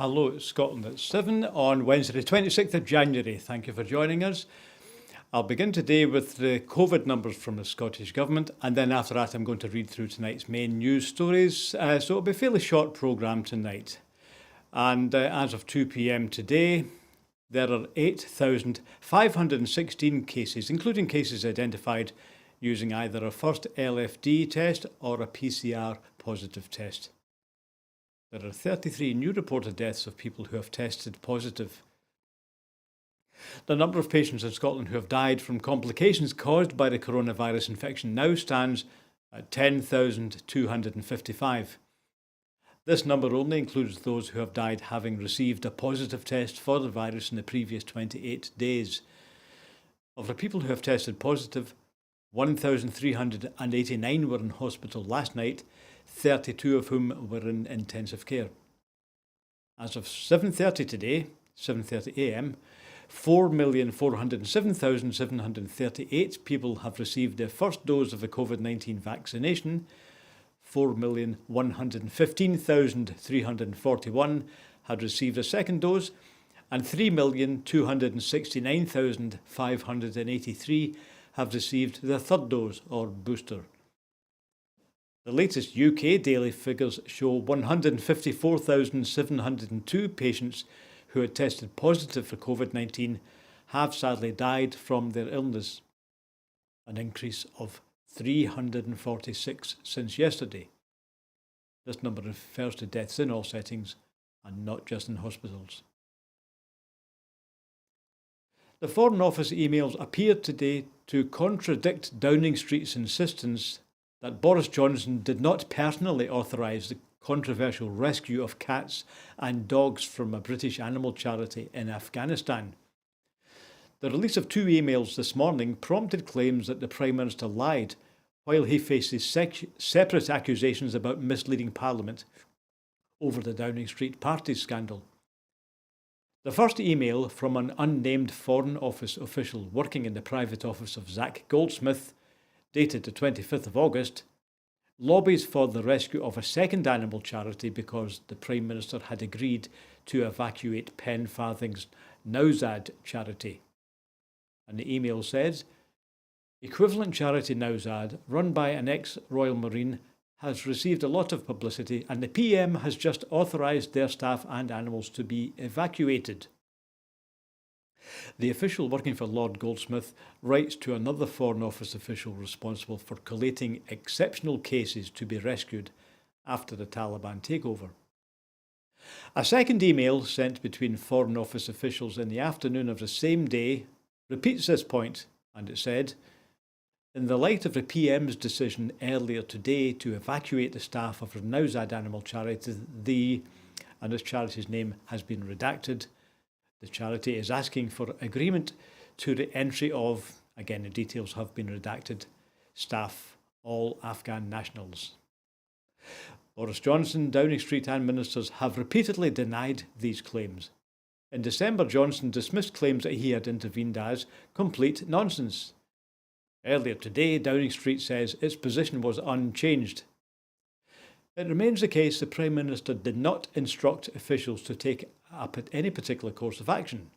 Hello, it's Scotland at 7 on Wednesday the 26th of January. Thank you for joining us. I'll begin today with the COVID numbers from the Scottish Government, and then after that I'm going to read through tonight's main news stories. So it'll be a fairly short programme tonight. And as of 2 p.m. today, there are 8,516 cases, including cases identified using either a first LFD test or a PCR positive test. There are 33 new reported deaths of people who have tested positive. The number of patients in Scotland who have died from complications caused by the coronavirus infection now stands at 10,255. This number only includes those who have died having received a positive test for the virus in the previous 28 days. Of the people who have tested positive, 1,389 were in hospital last night, 32 of whom were in intensive care. As of 7:30 today, 7:30 a.m, 4,407,738 people have received their first dose of the COVID-19 vaccination, 4,115,341 had received a second dose, and 3,269,583 have received their third dose or booster. The latest UK daily figures show 154,702 patients who had tested positive for COVID-19 have sadly died from their illness, an increase of 346 since yesterday. This number refers to deaths in all settings and not just in hospitals. The Foreign Office emails appeared today to contradict Downing Street's insistence that Boris Johnson did not personally authorise the controversial rescue of cats and dogs from a British animal charity in Afghanistan. The release of two emails this morning prompted claims that the Prime Minister lied while he faces separate accusations about misleading Parliament over the Downing Street parties scandal. The first email, from an unnamed Foreign Office official working in the private office of Zach Goldsmith, dated the 25th of August, lobbies for the rescue of a second animal charity because the Prime Minister had agreed to evacuate Penfarthing's Nowzad charity. And the email says, equivalent charity Nowzad, run by an ex-Royal Marine, has received a lot of publicity and the PM has just authorised their staff and animals to be evacuated. The official working for Lord Goldsmith writes to another Foreign Office official responsible for collating exceptional cases to be rescued after the Taliban takeover. A second email sent between Foreign Office officials in the afternoon of the same day repeats this point, and it said, in the light of the PM's decision earlier today to evacuate the staff of the Nowzad Animal Charity, and this charity's name has been redacted, the charity is asking for agreement to the entry of, again the details have been redacted, staff, all Afghan nationals. Boris Johnson, Downing Street and ministers have repeatedly denied these claims. In December, Johnson dismissed claims that he had intervened as complete nonsense. Earlier today, Downing Street says its position was unchanged. It remains the case the Prime Minister did not instruct officials to take up any particular course of action,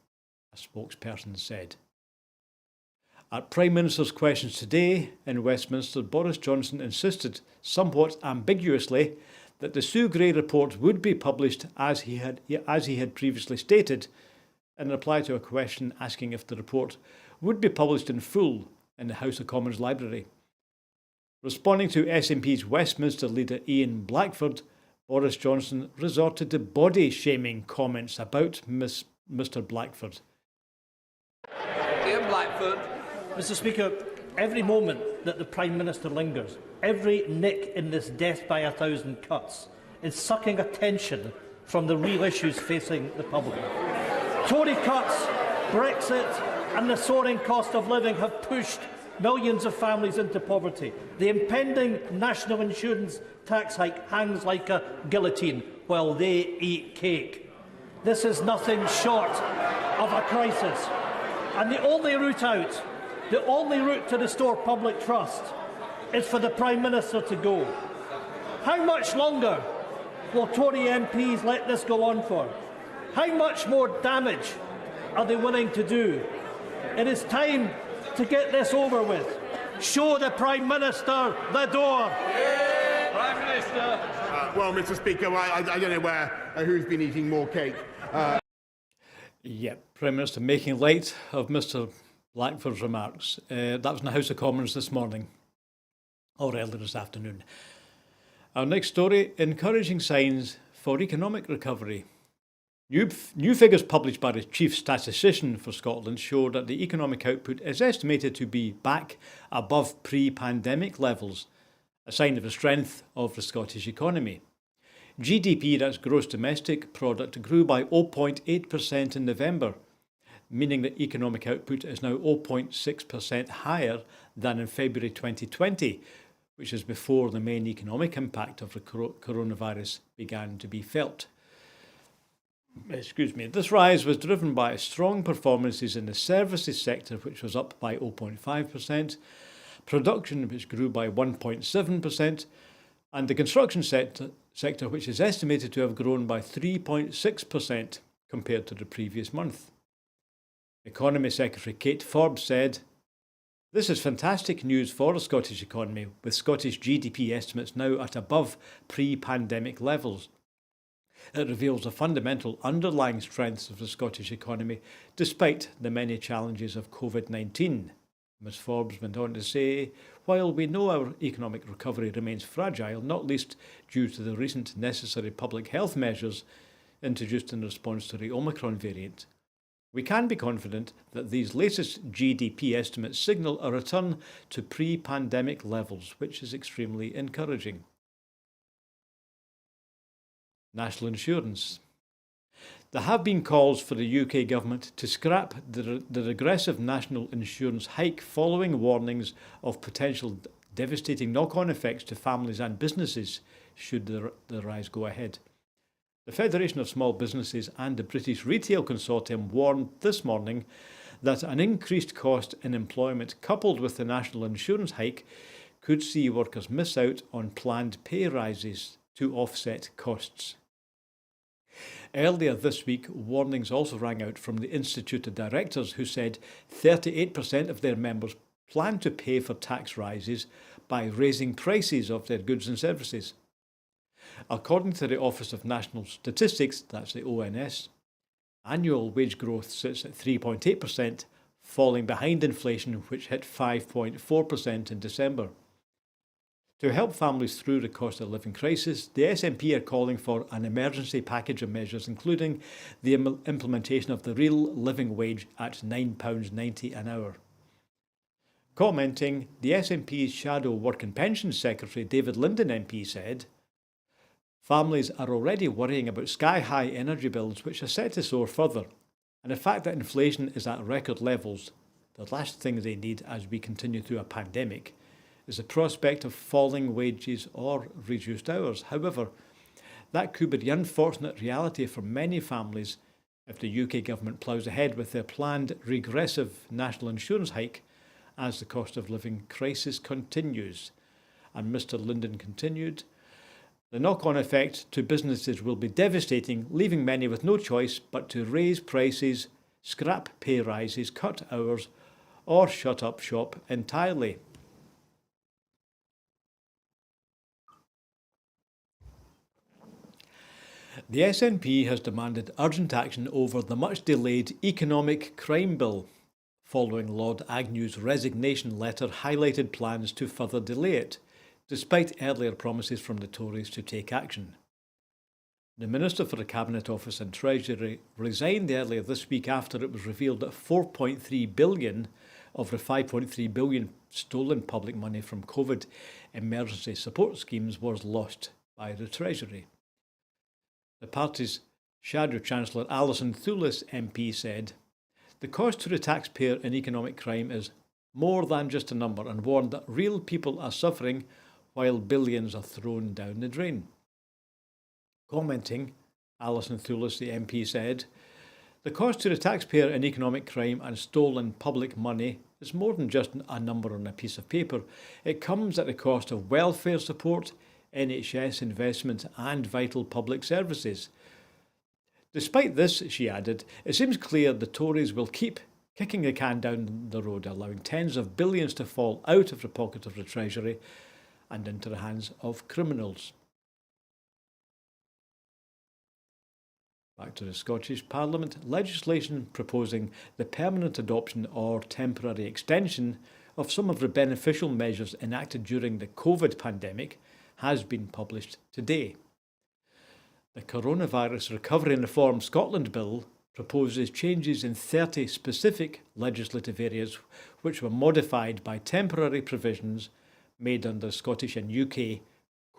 a spokesperson said. At Prime Minister's questions today in Westminster, Boris Johnson insisted, somewhat ambiguously, that the Sue Gray report would be published as he had previously stated, in reply to a question asking if the report would be published in full in the House of Commons library. Responding to SNP's Westminster leader Ian Blackford, Boris Johnson resorted to body-shaming comments about Mr Blackford. Ian Blackford. Mr Speaker, every moment that the Prime Minister lingers, every nick in this death by 1,000 cuts is sucking attention from the real issues facing the public. Tory cuts, Brexit and the soaring cost of living have pushed millions of families into poverty. The impending national insurance tax hike hangs like a guillotine while they eat cake. This is nothing short of a crisis. And the only route out, the only route to restore public trust, is for the Prime Minister to go. How much longer will Tory MPs let this go on for? How much more damage are they willing to do? It is time to get this over with. Show the Prime Minister the door. Prime Minister. Well, Mr. Speaker, I don't know who's been eating more cake. Prime Minister making light of Mr Blackford's remarks. That was in the House of Commons this morning, or earlier this afternoon. Our next story, encouraging signs for economic recovery. New figures published by the Chief Statistician for Scotland show that the economic output is estimated to be back above pre-pandemic levels, a sign of the strength of the Scottish economy. GDP, that's gross domestic product, grew by 0.8% in November, meaning that economic output is now 0.6% higher than in February 2020, which is before the main economic impact of the coronavirus began to be felt. This rise was driven by strong performances in the services sector, which was up by 0.5%, production, which grew by 1.7%, and the construction sector, which is estimated to have grown by 3.6% compared to the previous month. Economy Secretary Kate Forbes said, "This is fantastic news for the Scottish economy, with Scottish GDP estimates now at above pre-pandemic levels. It reveals the fundamental underlying strengths of the Scottish economy, despite the many challenges of COVID-19. Ms Forbes went on to say, "While we know our economic recovery remains fragile, not least due to the recent necessary public health measures introduced in response to the Omicron variant, we can be confident that these latest GDP estimates signal a return to pre-pandemic levels, which is extremely encouraging." National insurance. There have been calls for the UK government to scrap the regressive national insurance hike following warnings of potential devastating knock-on effects to families and businesses should the rise go ahead. The Federation of Small Businesses and the British Retail Consortium warned this morning that an increased cost in employment coupled with the national insurance hike could see workers miss out on planned pay rises to offset costs. Earlier this week, warnings also rang out from the Institute of Directors, who said 38% of their members plan to pay for tax rises by raising prices of their goods and services. According to the Office of National Statistics, that's the ONS, annual wage growth sits at 3.8%, falling behind inflation, which hit 5.4% in December. To help families through the cost of living crisis, the SNP are calling for an emergency package of measures, including the implementation of the real living wage at £9.90 an hour. Commenting, the SNP's Shadow Work and Pensions Secretary David Linden MP said, "Families are already worrying about sky-high energy bills, which are set to soar further, and the fact that inflation is at record levels, the last thing they need as we continue through a pandemic, is the prospect of falling wages or reduced hours. However, that could be the unfortunate reality for many families if the UK government ploughs ahead with their planned regressive national insurance hike as the cost of living crisis continues." And Mr Linden continued, "The knock-on effect to businesses will be devastating, leaving many with no choice but to raise prices, scrap pay rises, cut hours, or shut up shop entirely." The SNP has demanded urgent action over the much-delayed economic crime bill, following Lord Agnew's resignation letter highlighted plans to further delay it, despite earlier promises from the Tories to take action. The Minister for the Cabinet Office and Treasury resigned earlier this week after it was revealed that 4.3 billion of the 5.3 billion stolen public money from COVID emergency support schemes was lost by the Treasury. The party's Shadow Chancellor Alison Thulis MP said, "The cost to the taxpayer in economic crime is more than just a number," and warned that real people are suffering while billions are thrown down the drain. Commenting, Alison Thulis, the MP, said, "The cost to the taxpayer in economic crime and stolen public money is more than just a number on a piece of paper. It comes at the cost of welfare support, NHS investment and vital public services. Despite this, she added, it seems clear the Tories will keep kicking the can down the road, allowing tens of billions to fall out of the pocket of the Treasury and into the hands of criminals. Back to the Scottish Parliament. Legislation proposing the permanent adoption or temporary extension of some of the beneficial measures enacted during the COVID pandemic has been published today. The Coronavirus Recovery and Reform Scotland Bill proposes changes in 30 specific legislative areas which were modified by temporary provisions made under Scottish and UK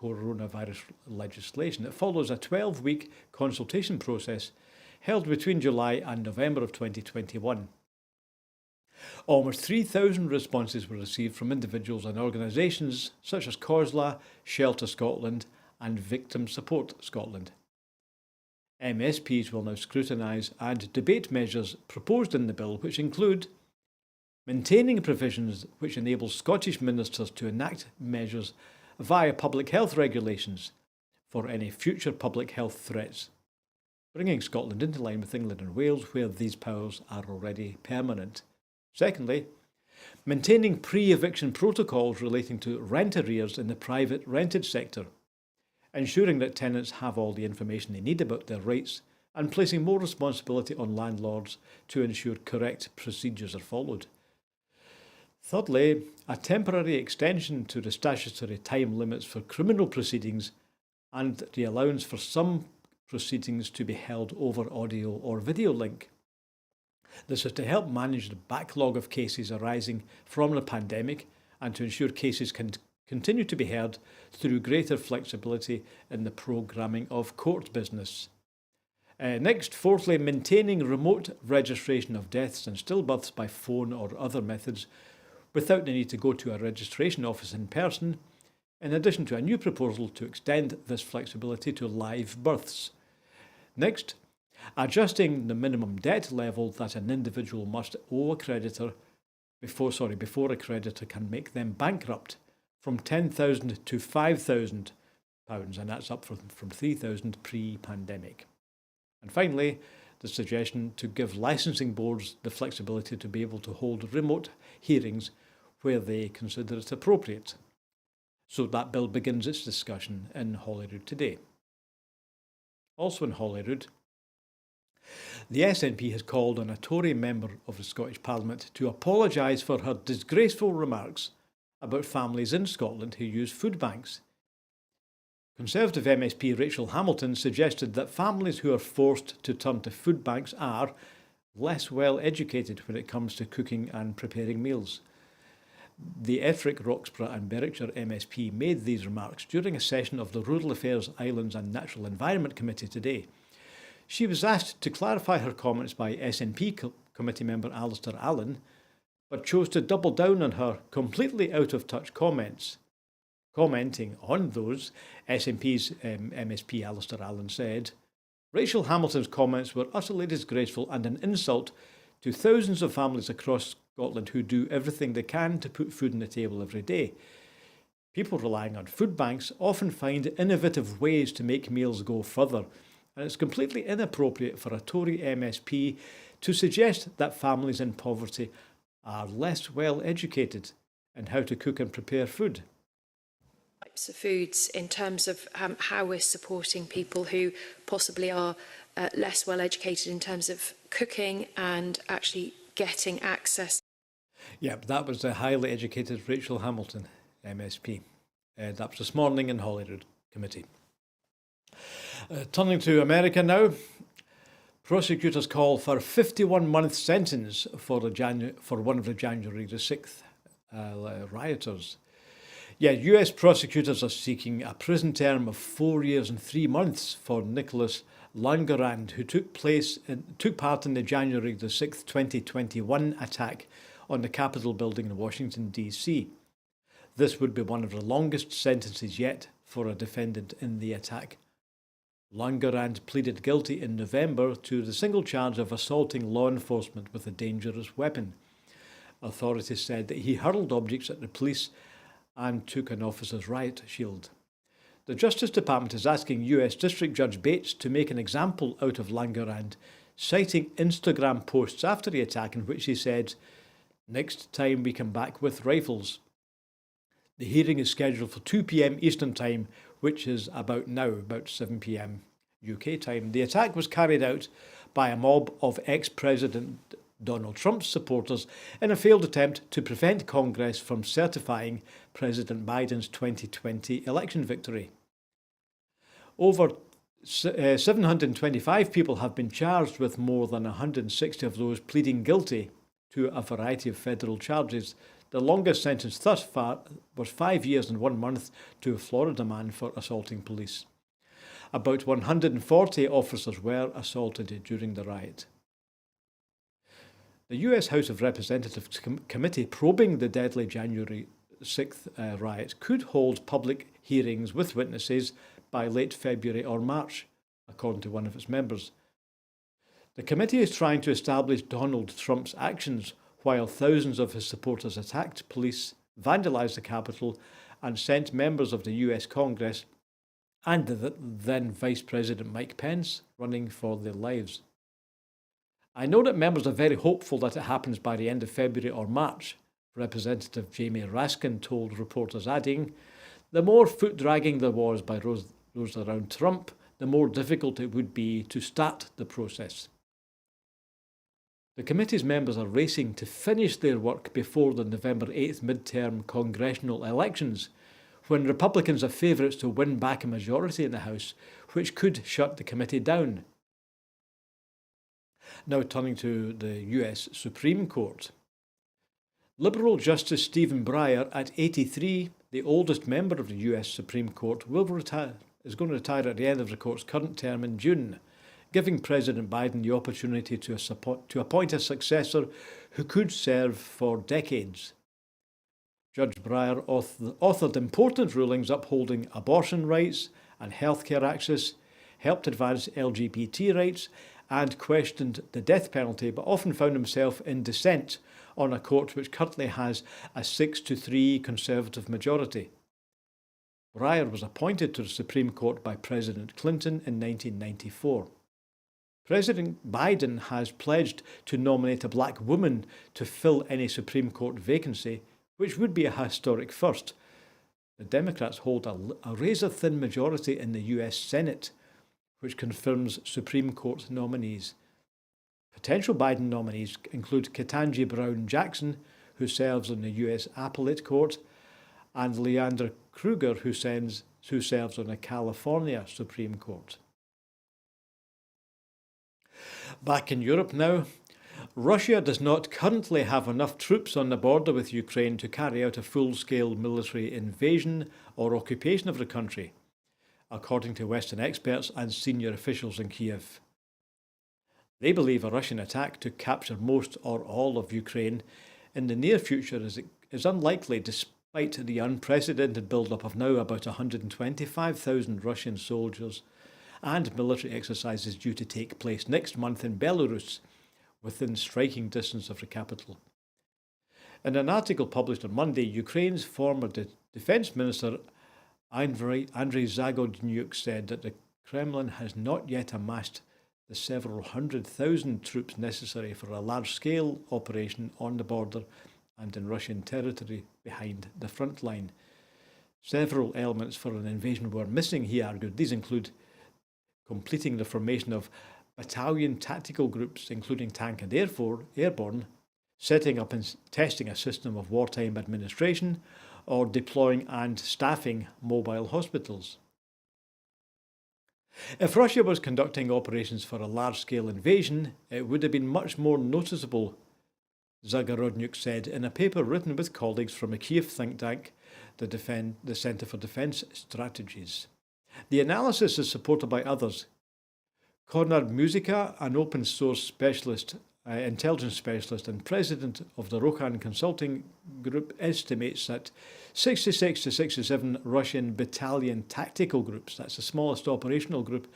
coronavirus legislation. It follows a 12-week consultation process held between July and November of 2021. Almost 3,000 responses were received from individuals and organisations such as COSLA, Shelter Scotland and Victim Support Scotland. MSPs will now scrutinise and debate measures proposed in the bill, which include maintaining provisions which enable Scottish ministers to enact measures via public health regulations for any future public health threats, bringing Scotland into line with England and Wales, where these powers are already permanent. Secondly, maintaining pre-eviction protocols relating to rent arrears in the private rented sector, ensuring that tenants have all the information they need about their rights, and placing more responsibility on landlords to ensure correct procedures are followed. Thirdly, a temporary extension to the statutory time limits for criminal proceedings and the allowance for some proceedings to be held over audio or video link. This is to help manage the backlog of cases arising from the pandemic and to ensure cases can continue to be heard through greater flexibility in the programming of court business. Next, fourthly, maintaining remote registration of deaths and stillbirths by phone or other methods without the need to go to a registration office in person, in addition to a new proposal to extend this flexibility to live births. Next, adjusting the minimum debt level that an individual must owe a creditor before a creditor can make them bankrupt from £10,000 to £5,000, and that's up from £3,000 pre-pandemic. And finally, the suggestion to give licensing boards the flexibility to be able to hold remote hearings where they consider it appropriate. So that bill begins its discussion in Holyrood today. Also in Holyrood, the SNP has called on a Tory member of the Scottish Parliament to apologise for her disgraceful remarks about families in Scotland who use food banks. Conservative MSP Rachel Hamilton suggested that families who are forced to turn to food banks are less well educated when it comes to cooking and preparing meals. The Ettrick, Roxburgh and Berwickshire MSP made these remarks during a session of the Rural Affairs, Islands and Natural Environment Committee today. She was asked to clarify her comments by SNP committee member Alistair Allen, but chose to double down on her completely out-of-touch comments. Commenting on those, SNP's MSP Alistair Allen said, Rachel Hamilton's comments were utterly disgraceful and an insult to thousands of families across Scotland who do everything they can to put food on the table every day. People relying on food banks often find innovative ways to make meals go further, and it's completely inappropriate for a Tory MSP to suggest that families in poverty are less well educated in how to cook and prepare food. Types of foods in terms of how we're supporting people who possibly are less well educated in terms of cooking and actually getting access. Yep, that was the highly educated Rachel Hamilton, MSP. That was this morning in Holyrood Committee. Turning to America now, prosecutors call for a 51-month sentence for one of the January the 6th rioters. Yeah, US prosecutors are seeking a prison term of 4 years and 3 months for Nicholas Langerand, who took part in the January the 6th, 2021 attack on the Capitol building in Washington, D.C. This would be one of the longest sentences yet for a defendant in the attack. Langerand pleaded guilty in November to the single charge of assaulting law enforcement with a dangerous weapon. Authorities said that he hurled objects at the police and took an officer's riot shield. The Justice Department is asking US District Judge Bates to make an example out of Langerhans, citing Instagram posts after the attack in which he said, "Next time we come back with rifles." The hearing is scheduled for 2 p.m. Eastern Time, which is about 7 p.m. UK time. The attack was carried out by a mob of ex-President Donald Trump's supporters in a failed attempt to prevent Congress from certifying President Biden's 2020 election victory. Over 725 people have been charged, with more than 160 of those pleading guilty to a variety of federal charges. The longest sentence thus far was 5 years and 1 month to a Florida man for assaulting police. About 140 officers were assaulted during the riot. The US House of Representatives committee probing the deadly January 6th riot could hold public hearings with witnesses by late February or March, according to one of its members. The committee is trying to establish Donald Trump's actions while thousands of his supporters attacked police, vandalised the Capitol, and sent members of the US Congress and the then Vice President Mike Pence running for their lives. I know that members are very hopeful that it happens by the end of February or March, Representative Jamie Raskin told reporters, adding, "The more foot-dragging there was by those around Trump, the more difficult it would be to start the process." The committee's members are racing to finish their work before the November 8th midterm congressional elections, when Republicans are favourites to win back a majority in the House, which could shut the committee down. Now turning to the US Supreme Court. Liberal Justice Stephen Breyer, at 83, the oldest member of the US Supreme Court, is going to retire at the end of the court's current term in June, giving President Biden the opportunity to appoint a successor who could serve for decades. Judge Breyer authored important rulings upholding abortion rights and healthcare access, helped advance LGBT rights, and questioned the death penalty, but often found himself in dissent on a court which currently has a 6-3 Conservative majority. Breyer was appointed to the Supreme Court by President Clinton in 1994. President Biden has pledged to nominate a black woman to fill any Supreme Court vacancy, which would be a historic first. The Democrats hold a razor-thin majority in the US Senate, which confirms Supreme Court nominees. Potential Biden nominees include Ketanji Brown Jackson, who serves on the US Appellate Court, and Leandra Kruger, who serves on the California Supreme Court. Back in Europe now, Russia does not currently have enough troops on the border with Ukraine to carry out a full-scale military invasion or occupation of the country, according to Western experts and senior officials in Kiev. They believe a Russian attack to capture most or all of Ukraine in the near future is unlikely, despite the unprecedented build-up of now about 125,000 Russian soldiers and military exercises due to take place next month in Belarus, within striking distance of the capital. In an article published on Monday, Ukraine's former Defence Minister Andrei Zagodnyuk said that the Kremlin has not yet amassed the several 100,000 troops necessary for a large-scale operation on the border and in Russian territory behind the front line. Several elements for an invasion were missing, he argued. These include completing the formation of battalion tactical groups, including tank and airborne, setting up and testing a system of wartime administration, or deploying and staffing mobile hospitals. If Russia was conducting operations for a large-scale invasion, it would have been much more noticeable, Zagorodnyuk said in a paper written with colleagues from a Kiev think tank, the Centre for Defence Strategies. The analysis is supported by others. Konrad Muzyka, an open-source specialist, intelligence specialist and president of the Rokan Consulting Group, estimates that 66 to 67 Russian battalion tactical groups, that's the smallest operational group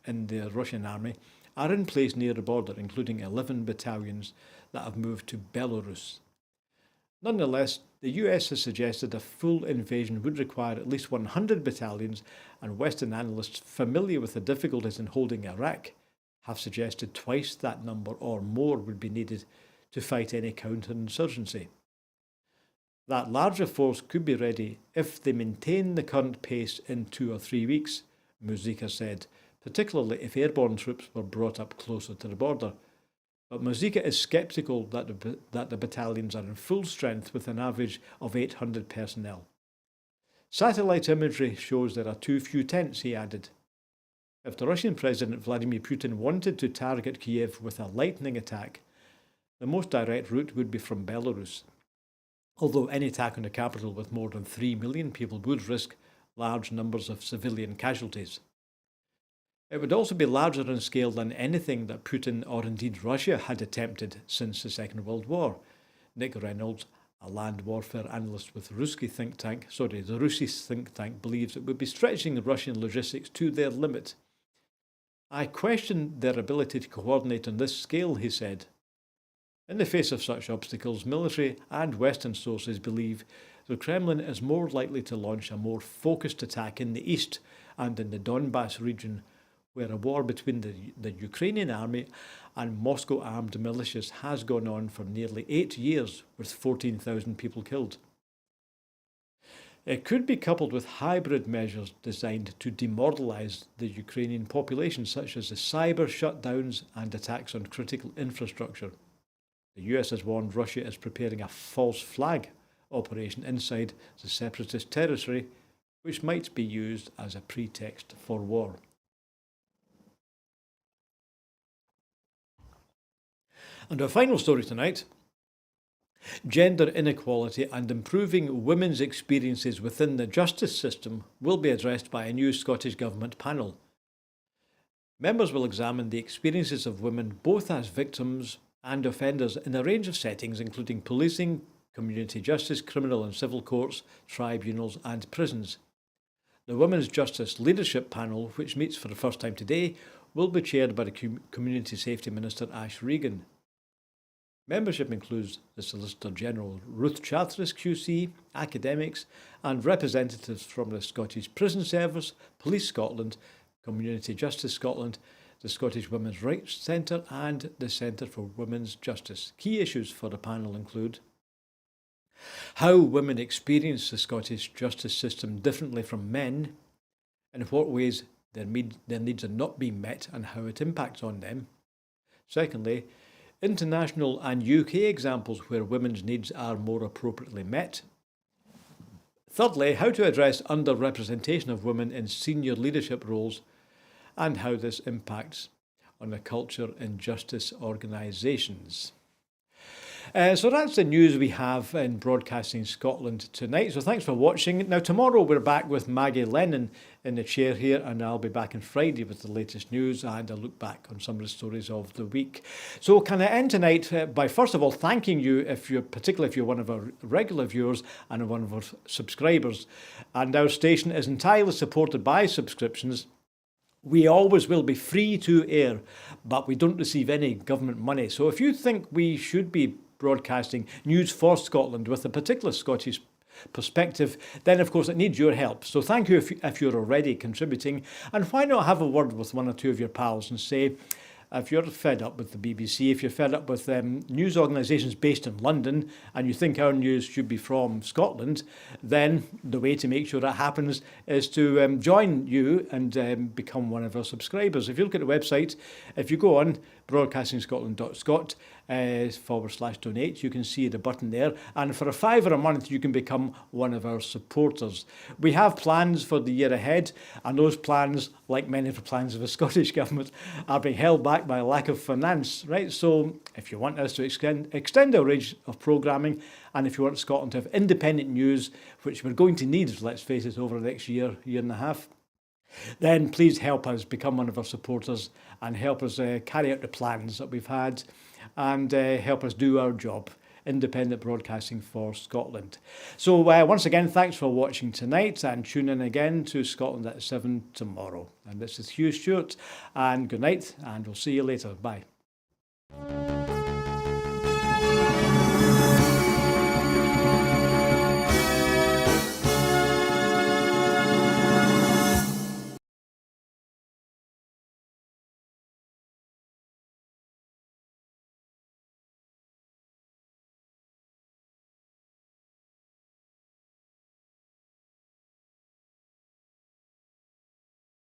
in the Russian army, are in place near the border, including 11 battalions that have moved to Belarus. Nonetheless, the US has suggested a full invasion would require at least 100 battalions, and Western analysts familiar with the difficulties in holding Iraq have suggested twice that number or more would be needed to fight any counterinsurgency. That larger force could be ready if they maintain the current pace in 2 or 3 weeks, Mujica said, particularly if airborne troops were brought up closer to the border. But Mujica is sceptical that the battalions are in full strength with an average of 800 personnel. Satellite imagery shows there are too few tents, he added. If the Russian President Vladimir Putin wanted to target Kiev with a lightning attack, the most direct route would be from Belarus, although any attack on the capital with more than 3 million people would risk large numbers of civilian casualties. It would also be larger in scale than anything that Putin or indeed Russia had attempted since the Second World War. Nick Reynolds, a land warfare analyst with the Ruski think tank, believes it would be stretching the Russian logistics to their limit. I question their ability to coordinate on this scale, he said. In the face of such obstacles, military and Western sources believe the Kremlin is more likely to launch a more focused attack in the east and in the Donbass region, where a war between the Ukrainian army and Moscow-armed militias has gone on for nearly 8 years, with 14,000 people killed. It could be coupled with hybrid measures designed to demoralise the Ukrainian population, such as the cyber shutdowns and attacks on critical infrastructure. The US has warned Russia is preparing a false flag operation inside the separatist territory, which might be used as a pretext for war. And our final story tonight: gender inequality and improving women's experiences within the justice system will be addressed by a new Scottish Government panel. Members will examine the experiences of women both as victims and offenders in a range of settings, including policing, community justice, criminal and civil courts, tribunals and prisons. The Women's Justice Leadership Panel, which meets for the first time today, will be chaired by the Community Safety Minister Ash Regan. Membership includes the Solicitor General Ruth Charteris QC, academics and representatives from the Scottish Prison Service, Police Scotland, Community Justice Scotland, the Scottish Women's Rights Centre and the Centre for Women's Justice. Key issues for the panel include how women experience the Scottish justice system differently from men, in what ways their needs are not being met and how it impacts on them. Secondly, international and UK examples where women's needs are more appropriately met. Thirdly, how to address underrepresentation of women in senior leadership roles and how this impacts on the culture in justice organisations. So that's the news we have in Broadcasting Scotland tonight. So thanks for watching. Now tomorrow we're back with Maggie Lennon in the chair here, and I'll be back on Friday with the latest news and a look back on some of the stories of the week. So can I end tonight by first of all thanking you, particularly if you're one of our regular viewers and one of our subscribers. And our station is entirely supported by subscriptions. We always will be free to air, but we don't receive any government money. So if you think we should be broadcasting news for Scotland with a particular Scottish perspective, then of course it needs your help. So thank you if you're already contributing, and why not have a word with one or two of your pals and say, if you're fed up with the BBC, if you're fed up with news organisations based in London and you think our news should be from Scotland, then the way to make sure that happens is to join you and become one of our subscribers. If you look at the website, if you go on broadcastingscotland.scot /donate, you can see the button there, and for £5 a month you can become one of our supporters. We have plans for the year ahead, and those plans, like many of the plans of the Scottish Government, are being held back by lack of finance, right? So if you want us to extend our range of programming, and if you want Scotland to have independent news, which we're going to need, let's face it, over the next year and a half, then please help us become one of our supporters and help us carry out the plans that we've had and help us do our job. Independent broadcasting for Scotland. So once again, thanks for watching tonight, and tune in again to Scotland at 7 tomorrow. And this is Hugh Stewart, and good night, and we'll see you later. Bye.